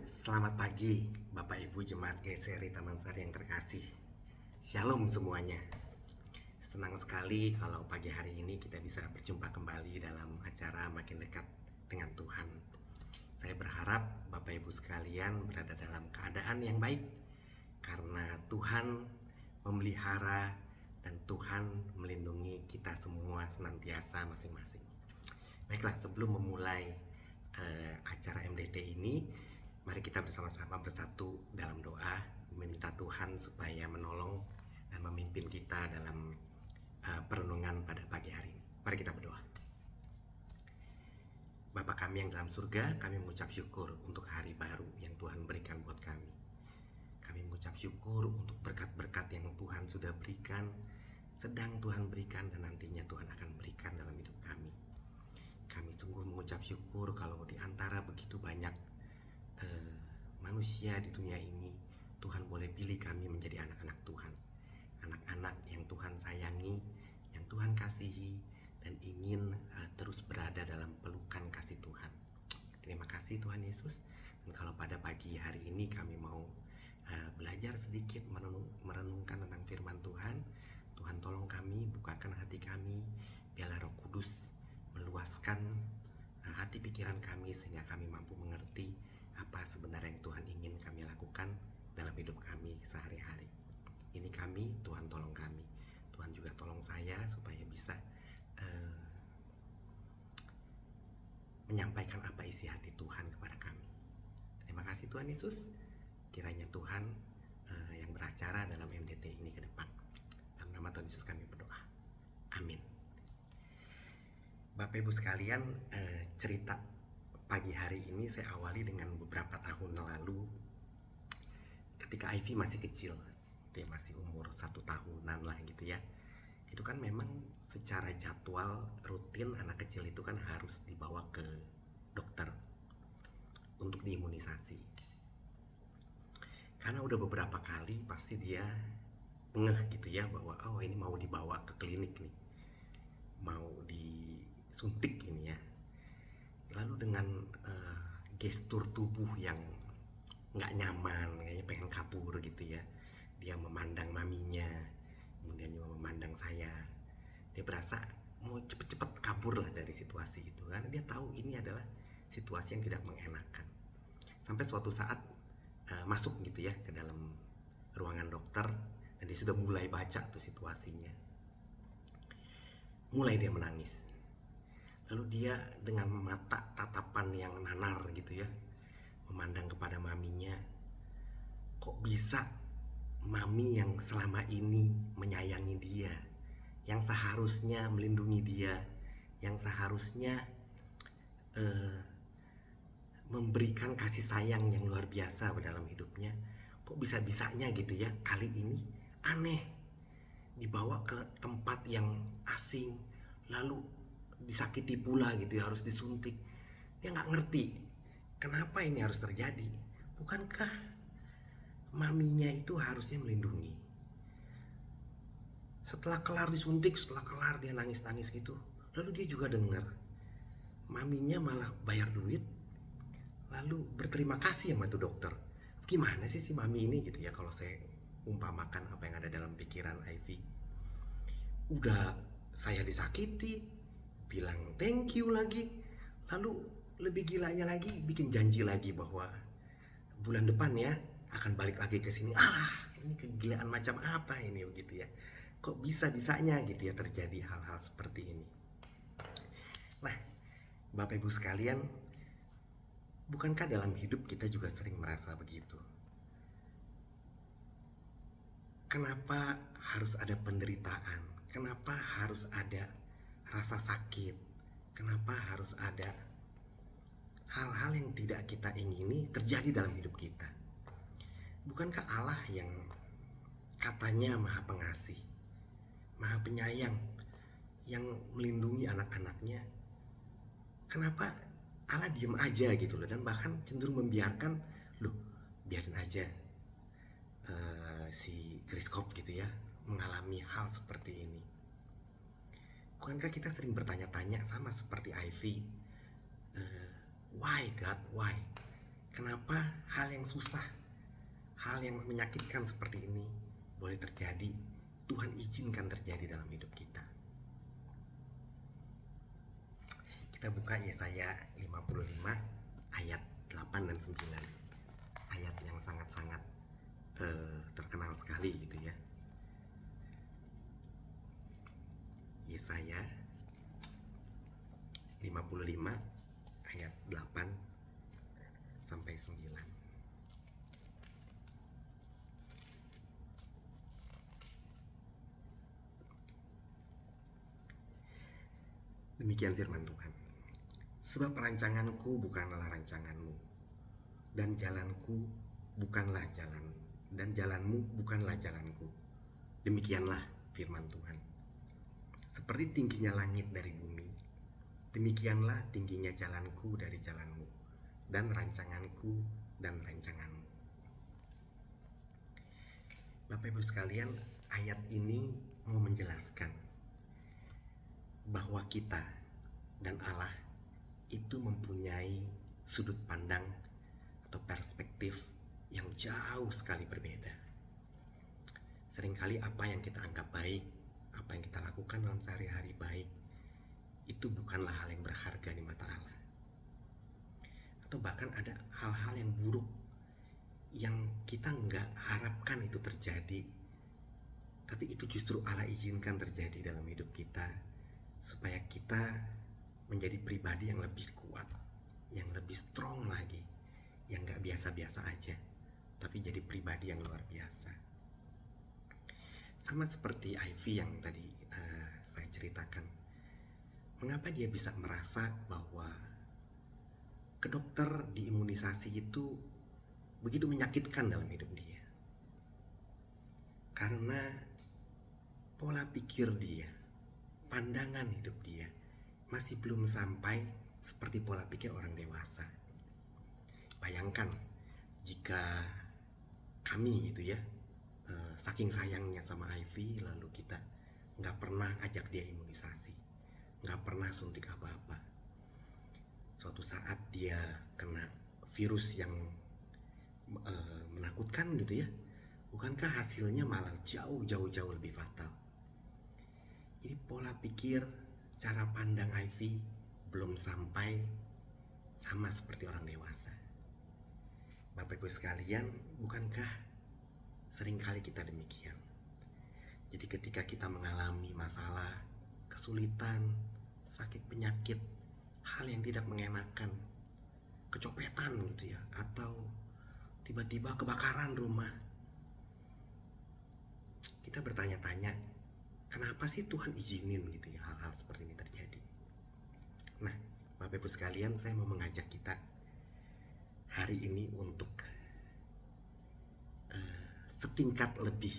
Selamat pagi, Bapak Ibu Jemaat GSRI Taman Sari yang terkasih. Shalom semuanya. Senang sekali kalau pagi hari ini kita bisa berjumpa kembali dalam acara Makin Dekat dengan Tuhan. Saya berharap Bapak Ibu sekalian berada dalam keadaan yang baik, karena Tuhan memelihara dan Tuhan melindungi kita semua senantiasa masing-masing. Baiklah, sebelum memulai acara MDT ini, mari kita bersama-sama bersatu dalam doa, meminta Tuhan supaya menolong dan memimpin kita dalam perenungan pada pagi hari ini. Mari kita berdoa. Bapa kami yang dalam surga, kami mengucap syukur untuk hari baru yang Tuhan berikan buat kami. Kami mengucap syukur untuk berkat-berkat yang Tuhan sudah berikan, sedang Tuhan berikan, dan nantinya Tuhan akan berikan dalam hidup kami. Kami sungguh mengucap syukur kalau di antara begitu banyak manusia di dunia ini, Tuhan boleh pilih kami menjadi anak-anak Tuhan. Anak-anak yang Tuhan sayangi, yang Tuhan kasihi, dan ingin terus berada dalam pelukan kasih Tuhan. Terima kasih Tuhan Yesus. Dan kalau pada pagi hari ini kami mau belajar sedikit merenungkan tentang firman Tuhan, Tuhan tolong kami, bukakan hati kami, biarlah Roh Kudus meluaskan hati pikiran kami sehingga kami mampu mengerti apa sebenarnya yang Tuhan ingin kami lakukan dalam hidup kami sehari-hari. Ini kami, Tuhan tolong kami. Tuhan juga tolong saya supaya bisa menyampaikan apa isi hati Tuhan kepada kami. Terima kasih Tuhan Yesus. Kiranya Tuhan yang beracara dalam MDT ini ke depan. Dalam nama Tuhan Yesus kami berdoa. Amin. Bapak Ibu sekalian, cerita pagi hari ini saya awali dengan beberapa tahun lalu ketika Ivy masih kecil. Dia masih umur 1 tahunan lah gitu ya. Itu kan memang secara jadwal rutin anak kecil itu kan harus dibawa ke dokter untuk diimunisasi. Karena udah beberapa kali pasti dia ngeh gitu ya bahwa oh ini mau dibawa ke klinik nih, mau disuntik ini ya. Lalu dengan gestur tubuh yang nggak nyaman, kayaknya pengen kabur gitu ya. Dia memandang maminya, kemudian juga memandang saya. Dia berasa mau cepet-cepet kabur lah dari situasi itu, karena dia tahu ini adalah situasi yang tidak mengenakan. Sampai suatu saat masuk gitu ya ke dalam ruangan dokter, dan dia sudah mulai baca tuh situasinya. Mulai dia menangis. Lalu dia dengan mata tatapan yang nanar gitu ya, memandang kepada maminya. Kok bisa mami yang selama ini menyayangi dia, yang seharusnya melindungi dia, yang seharusnya memberikan kasih sayang yang luar biasa dalam hidupnya, kok bisa-bisanya gitu ya kali ini aneh, dibawa ke tempat yang asing, lalu disakiti pula gitu ya, harus disuntik. Dia nggak ngerti kenapa ini harus terjadi. Bukankah maminya itu harusnya melindungi? Setelah kelar disuntik, setelah kelar dia nangis-nangis gitu, lalu dia juga dengar maminya malah bayar duit, lalu berterima kasih sama tuh dokter. Gimana sih si mami ini gitu ya, kalau saya umpamakan apa yang ada dalam pikiran Ivy. Udah saya disakiti, bilang thank you lagi, lalu lebih gilanya lagi bikin janji lagi bahwa bulan depan ya akan balik lagi ke sini. Ini kegilaan macam apa ini begitu ya? Kok bisa-bisanya gitu ya terjadi hal-hal seperti ini? Nah, Bapak Ibu sekalian, bukankah dalam hidup kita juga sering merasa begitu? Kenapa harus ada penderitaan? Kenapa harus ada rasa sakit? Kenapa harus ada hal-hal yang tidak kita ingini terjadi dalam hidup kita? Bukankah Allah yang katanya Maha Pengasih, Maha Penyayang, yang melindungi anak-anaknya? Kenapa Allah diem aja gitu loh, dan bahkan cenderung membiarkan, loh biarin aja si Kriskop gitu ya mengalami hal seperti ini? Bukankah kita sering bertanya-tanya sama seperti Ivy, why God, why? Kenapa hal yang susah, hal yang menyakitkan seperti ini boleh terjadi, Tuhan izinkan terjadi dalam hidup kita. Kita buka Yesaya 55 ayat 8 dan 9. Ayat yang sangat-sangat terkenal sekali gitu ya. Yesaya 55 ayat 8 sampai 9. Demikian firman Tuhan. Sebab rancanganku bukanlah rancanganmu, dan jalanku bukanlah jalanmu bukanlah jalanku. Demikianlah firman Tuhan. Seperti tingginya langit dari bumi, demikianlah tingginya jalanku dari jalanmu, dan rancanganku dan rancanganmu. Bapak Ibu sekalian, ayat ini mau menjelaskan bahwa kita dan Allah itu mempunyai sudut pandang atau perspektif yang jauh sekali berbeda. Seringkali apa yang kita anggap baik, apa yang kita lakukan dalam sehari-hari baik, itu bukanlah hal yang berharga di mata Allah. Atau bahkan ada hal-hal yang buruk yang kita nggak harapkan itu terjadi, tapi itu justru Allah izinkan terjadi dalam hidup kita, supaya kita menjadi pribadi yang lebih kuat, yang lebih strong lagi, yang gak biasa-biasa aja, tapi jadi pribadi yang luar biasa. Sama seperti Ivy yang tadi saya ceritakan. Mengapa dia bisa merasa bahwa ke dokter diimunisasi itu begitu menyakitkan dalam hidup dia? Karena pola pikir dia, pandangan hidup dia masih belum sampai seperti pola pikir orang dewasa. Bayangkan jika kami gitu ya, saking sayangnya sama Ivy, lalu kita nggak pernah ajak dia imunisasi, nggak pernah suntik apa-apa. Suatu saat dia kena virus yang menakutkan gitu ya, bukankah hasilnya malah jauh lebih fatal? Jadi pola pikir, cara pandang Ivy belum sampai sama seperti orang dewasa. Bapak Ibu sekalian, bukankah seringkali kita demikian? Jadi ketika kita mengalami masalah, kesulitan, sakit penyakit, hal yang tidak mengenakan, kecopetan gitu ya, atau tiba-tiba kebakaran rumah, kita bertanya-tanya, kenapa sih Tuhan izinin gitu ya hal-hal seperti ini terjadi? Nah, Bapak Ibu sekalian, saya mau mengajak kita hari ini untuk setingkat lebih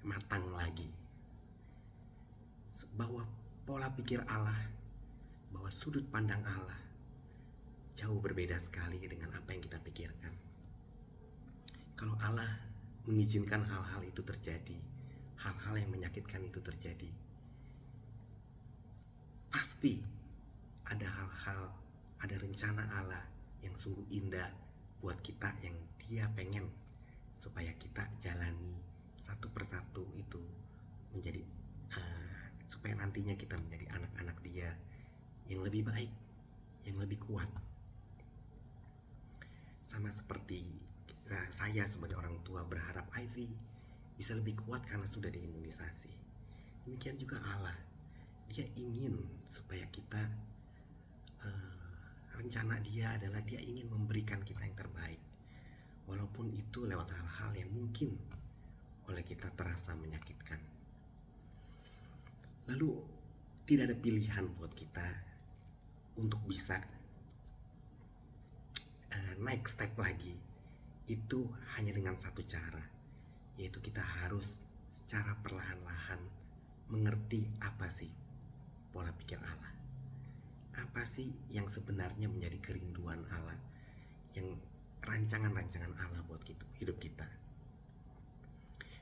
matang lagi, bahwa pola pikir Allah, bahwa sudut pandang Allah jauh berbeda sekali dengan apa yang kita pikirkan. Kalau Allah mengizinkan hal-hal itu terjadi, hal-hal yang menyakitkan itu terjadi, pasti ada hal-hal, ada rencana Allah yang sungguh indah buat kita, yang Dia pengen supaya kita jalani satu persatu itu menjadi supaya nantinya kita menjadi anak-anak Dia yang lebih baik, yang lebih kuat. Sama seperti saya sebagai orang tua berharap Ivy bisa lebih kuat karena sudah diimunisasi. Demikian juga Allah, Dia ingin supaya kita, rencana Dia adalah Dia ingin memberikan kita yang terbaik, walaupun itu lewat hal-hal yang mungkin oleh kita terasa menyakitkan. Lalu tidak ada pilihan buat kita untuk bisa naik step lagi, itu hanya dengan satu cara, yaitu kita harus secara perlahan-lahan mengerti apa sih pola pikir Allah, apa sih yang sebenarnya menjadi kerinduan Allah, yang rancangan-rancangan Allah buat hidup kita.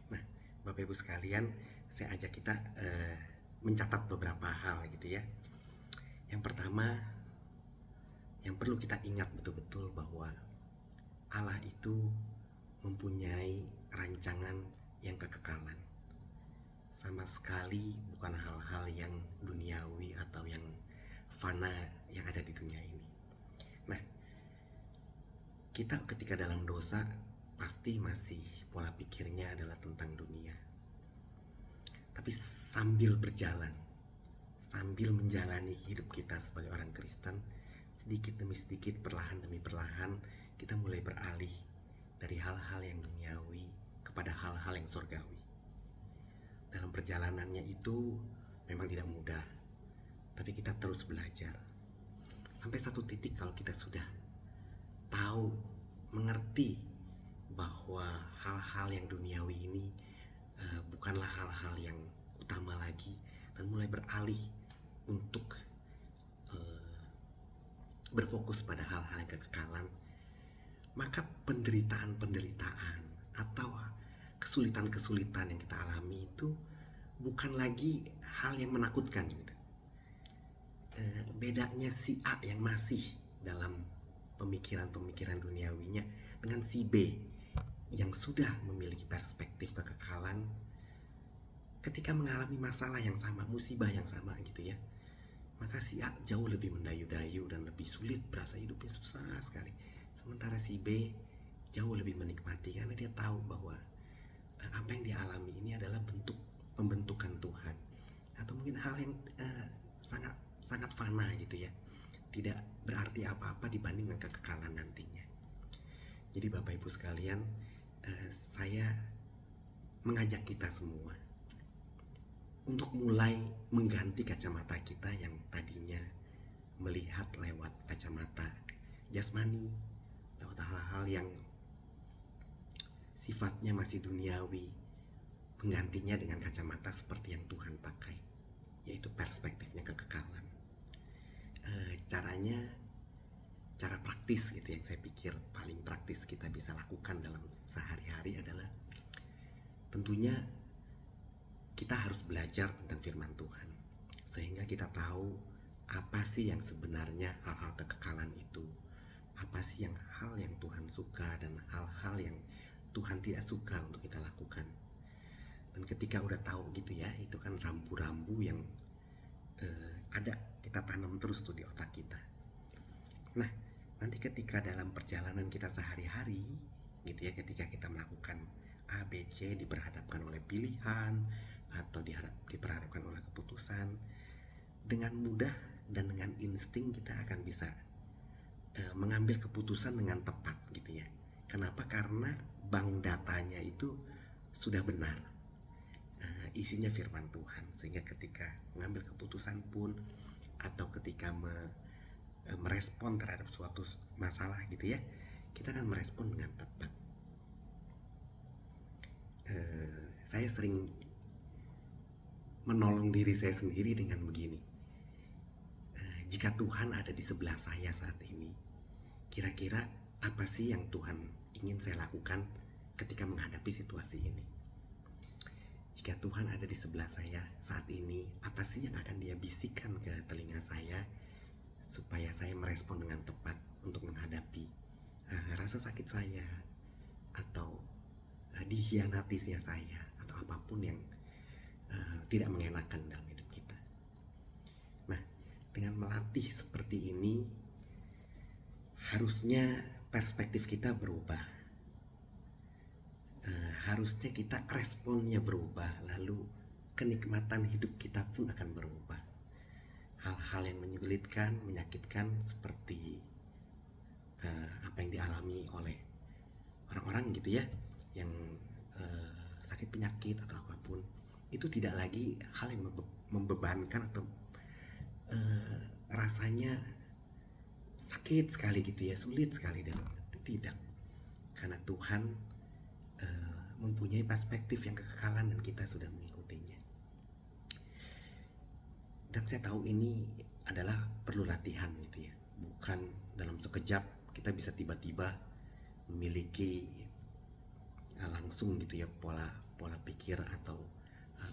Nah, Bapak Ibu sekalian, saya ajak kita mencatat beberapa hal gitu ya. Yang yang perlu kita ingat betul-betul bahwa Allah itu mempunyai rancangan yang kekekalan. Sama sekali bukan hal-hal yang duniawi atau yang fana yang ada di dunia ini. Nah, kita ketika dalam dosa pasti masih pola pikirnya adalah tentang dunia. Tapi sambil berjalan, sambil menjalani hidup kita sebagai orang Kristen, sedikit demi sedikit, perlahan demi perlahan, kita mulai beralih dari hal-hal yang duniawi kepada hal-hal yang surgawi. Dalam perjalanannya itu memang tidak mudah, tapi kita terus belajar. Sampai satu titik kalau kita sudah tahu, mengerti bahwa hal-hal yang duniawi ini bukanlah hal-hal yang utama lagi, dan mulai beralih untuk berfokus pada hal-hal yang kekekalan, maka penderitaan-penderitaan atau kesulitan-kesulitan yang kita alami itu bukan lagi hal yang menakutkan gitu. Bedanya si A yang masih dalam pemikiran-pemikiran duniawinya dengan si B yang sudah memiliki perspektif kekekalan, ketika mengalami masalah yang sama, musibah yang sama gitu ya, maka si A jauh lebih mendayu-dayu dan lebih sulit, berasa hidupnya susah sekali. Sementara si B jauh lebih menikmati karena dia tahu bahwa apa yang dia alami ini adalah bentuk pembentukan Tuhan, atau mungkin hal yang sangat fana gitu ya, tidak berarti apa-apa dibanding dengan kekekalan nantinya. Jadi Bapak Ibu sekalian, saya mengajak kita semua untuk mulai mengganti kacamata kita yang tadinya melihat lewat kacamata jasmani, lewat hal-hal yang sifatnya masih duniawi, menggantinya dengan kacamata seperti yang Tuhan pakai, yaitu perspektifnya kekekalan. Caranya, cara praktis gitu yang saya pikir paling praktis kita bisa lakukan dalam sehari-hari adalah tentunya kita harus belajar tentang firman Tuhan, sehingga kita tahu apa sih yang sebenarnya hal-hal kekekalan itu, apa sih hal yang Tuhan suka dan hal-hal yang Tuhan tidak suka untuk kita lakukan. Dan ketika udah tahu gitu ya, itu kan rambu-rambu yang ada, kita tanam terus tuh di otak kita. Nah, nanti ketika dalam perjalanan kita sehari-hari gitu ya, ketika kita melakukan A, B, C, diperhadapkan oleh pilihan atau diperhadapkan oleh keputusan, dengan mudah dan dengan insting kita akan bisa mengambil keputusan dengan tepat gitu ya. Kenapa? Karena bank datanya itu sudah benar, isinya firman Tuhan, sehingga ketika mengambil keputusan pun atau ketika merespon terhadap suatu masalah gitu ya, kita akan merespon dengan tepat. Saya sering menolong diri saya sendiri dengan begini, jika Tuhan ada di sebelah saya saat ini, kira-kira apa sih yang Tuhan ingin saya lakukan ketika menghadapi situasi ini? Jika Tuhan ada di sebelah saya saat ini, apa sih yang akan Dia bisikkan ke telinga saya supaya saya merespon dengan tepat untuk menghadapi rasa sakit saya, atau dikhianatinya saya, atau apapun yang tidak mengenakan dalam hidup kita. Nah, dengan melatih seperti ini, harusnya perspektif kita berubah. Harusnya kita responnya berubah, lalu kenikmatan hidup kita pun akan berubah. Hal-hal yang menyulitkan, menyakitkan seperti apa yang dialami oleh orang-orang gitu ya, yang sakit penyakit atau apapun, itu tidak lagi hal yang membebankan atau rasanya sakit sekali gitu ya, sulit sekali, dan tidak, karena Tuhan mempunyai perspektif yang kekekalan dan kita sudah mengikutinya. Dan saya tahu ini adalah perlu latihan gitu ya, bukan dalam sekejap kita bisa tiba-tiba memiliki langsung gitu ya pola pikir atau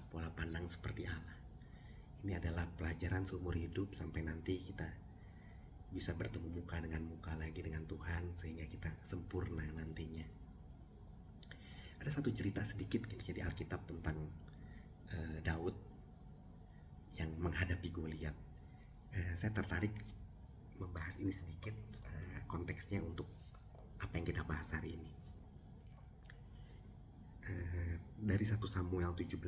pola pandang seperti Allah. Ini adalah pelajaran seumur hidup sampai nanti kita bisa bertemu muka dengan muka lagi dengan Tuhan sehingga kita sempurna nantinya. Ada satu cerita sedikit ketika di Alkitab tentang Daud yang menghadapi Goliat. Saya tertarik membahas ini sedikit, konteksnya untuk apa yang kita bahas hari ini. Dari 1 Samuel 17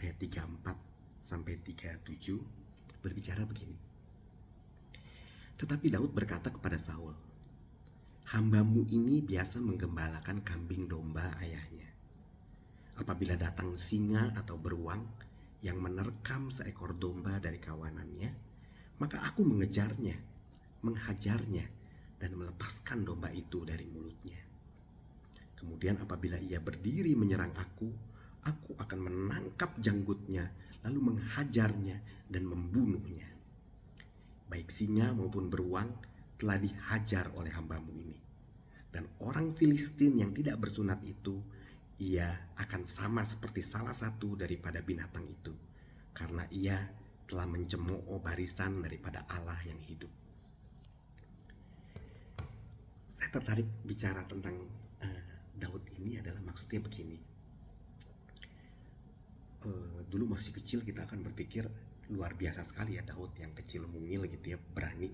ayat 34 sampai 37 berbicara begini. Tetapi Daud berkata kepada Saul, "Hambamu ini biasa menggembalakan kambing domba ayahnya. Apabila datang singa atau beruang yang menerkam seekor domba dari kawanannya, maka aku mengejarnya, menghajarnya, dan melepaskan domba itu dari mulutnya. Kemudian apabila ia berdiri menyerang aku akan menangkap janggutnya, lalu menghajarnya dan membunuhnya. Baik singa maupun beruang telah dihajar oleh hambamu ini. Dan orang Filistin yang tidak bersunat itu, ia akan sama seperti salah satu daripada binatang itu, karena ia telah mencemooh barisan daripada Allah yang hidup." Saya tertarik bicara tentang Daud ini adalah maksudnya begini. Dulu masih kecil kita akan berpikir luar biasa sekali ya Daud yang kecil mungil gitu ya, berani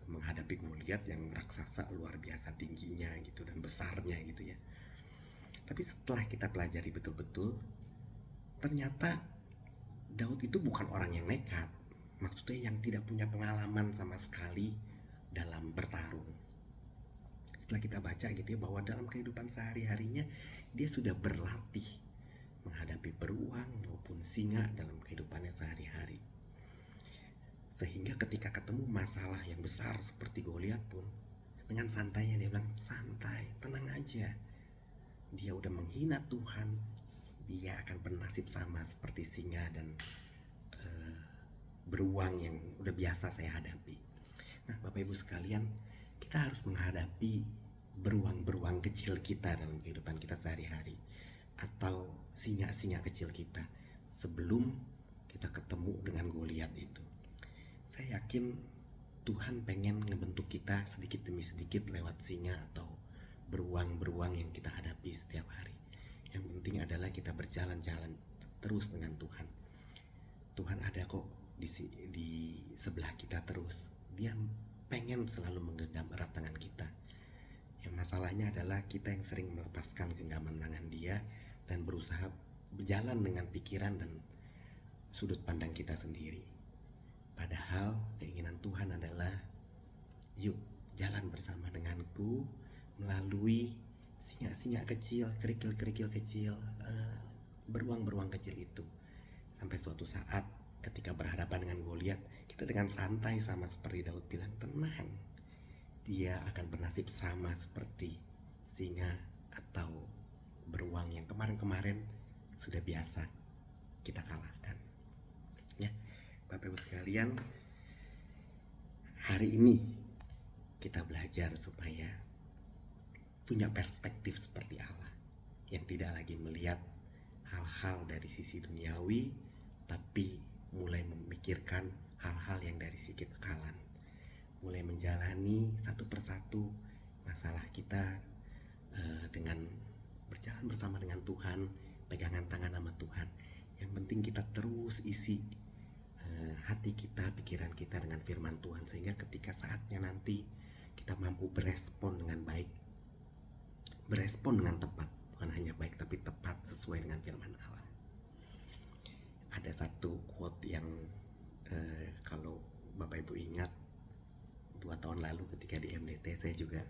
menghadapi Goliat yang raksasa luar biasa tingginya gitu dan besarnya gitu ya. Tapi setelah kita pelajari betul-betul, ternyata Daud itu bukan orang yang nekat. Maksudnya yang tidak punya pengalaman sama sekali dalam bertarung. Setelah kita baca gitu ya, bahwa dalam kehidupan sehari-harinya dia sudah berlatih menghadapi beruang maupun singa dalam kehidupannya sehari-hari. Sehingga ketika ketemu masalah yang besar seperti Goliat pun, dengan santainya dia bilang, "Santai, tenang aja. Dia udah menghina Tuhan, dia akan bernasib sama seperti singa dan beruang yang udah biasa saya hadapi." Nah, Bapak Ibu sekalian, kita harus menghadapi beruang-beruang kecil kita dalam kehidupan kita sehari-hari, atau singa-singa kecil kita, sebelum kita ketemu dengan Goliat itu. Saya yakin Tuhan pengen ngebentuk kita sedikit demi sedikit lewat singa atau beruang-beruang yang kita hadapi setiap hari. Yang penting adalah kita berjalan-jalan terus dengan Tuhan. Tuhan ada kok di sebelah kita terus. Dia pengen selalu menggenggam erat tangan kita. Yang masalahnya adalah kita yang sering melepaskan genggaman tangan dia dan berusaha berjalan dengan pikiran dan sudut pandang kita sendiri. Padahal keinginan Tuhan adalah, yuk jalan bersama denganku melalui singa-singa kecil, kerikil-kerikil kecil, beruang-beruang kecil itu. Sampai suatu saat ketika berhadapan dengan Goliat, kita dengan santai sama seperti Daud bilang, tenang. Dia akan bernasib sama seperti singa atau beruang yang kemarin-kemarin sudah biasa kita kalahkan. Ya, Bapak Ibu sekalian, hari ini kita belajar supaya punya perspektif seperti Allah, yang tidak lagi melihat hal-hal dari sisi duniawi, tapi mulai memikirkan hal-hal yang dari sisi kekekalan, mulai menjalani satu persatu masalah kita dengan berjalan bersama dengan Tuhan, pegangan tangan sama Tuhan. Yang penting kita terus isi hati kita, pikiran kita dengan firman Tuhan, sehingga ketika saatnya nanti kita mampu berespon dengan baik, berespon dengan tepat, bukan hanya baik tapi tepat sesuai dengan firman Allah. Ada satu quote yang kalau Bapak Ibu ingat 2 tahun lalu ketika di MDT, saya juga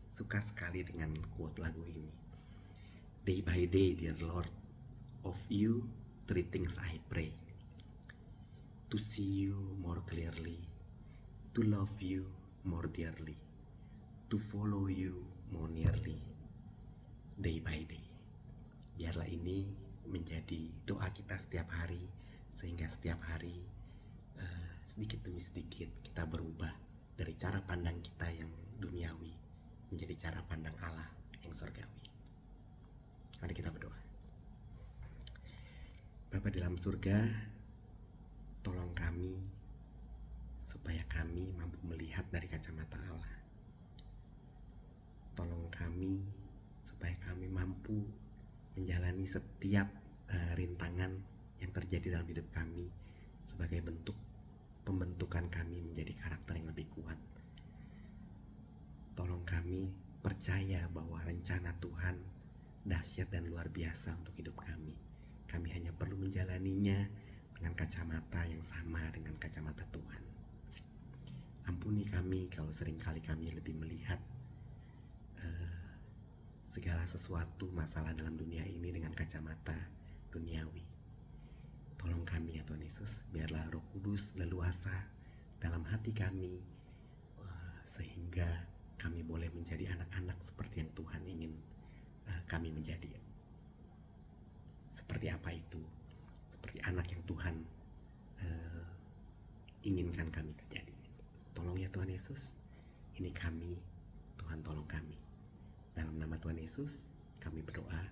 suka sekali dengan quote lagu ini. Day by day, dear Lord, of you 3 things I pray. To see you more clearly, to love you more dearly, to follow you more nearly, day by day. Biarlah ini menjadi doa kita setiap hari, sehingga setiap hari sedikit demi sedikit kita berubah dari cara pandang kita yang duniawi menjadi cara pandang Allah yang surgawi. Mari kita berdoa. Bapa dalam surga, tolong kami supaya kami mampu tolong kami supaya kami mampu menjalani setiap rintangan yang terjadi dalam hidup kami sebagai bentuk pembentukan kami menjadi karakter yang lebih kuat. Tolong kami percaya bahwa rencana Tuhan dahsyat dan luar biasa untuk hidup kami. Kami hanya perlu menjalaninya dengan kacamata yang sama dengan kacamata Tuhan. Ampuni kami kalau seringkali kami lebih melihat segala sesuatu masalah dalam dunia ini dengan kacamata duniawi. Tolong kami ya Tuhan Yesus, biarlah Roh Kudus leluasa dalam hati kami sehingga kami boleh menjadi anak-anak seperti yang Tuhan ingin kami menjadi. Seperti apa itu? Seperti anak yang Tuhan inginkan kami terjadi. Tolong ya Tuhan Yesus, ini kami, Tuhan tolong kami. Dalam nama Tuhan Yesus, kami berdoa,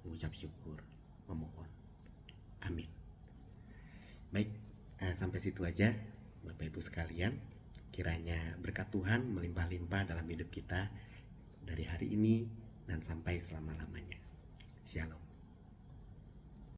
mengucap syukur, memohon. Amin. Baik, sampai situ aja Bapak Ibu sekalian. Kiranya berkat Tuhan melimpah-limpah dalam hidup kita dari hari ini dan sampai selama-lamanya. Shalom.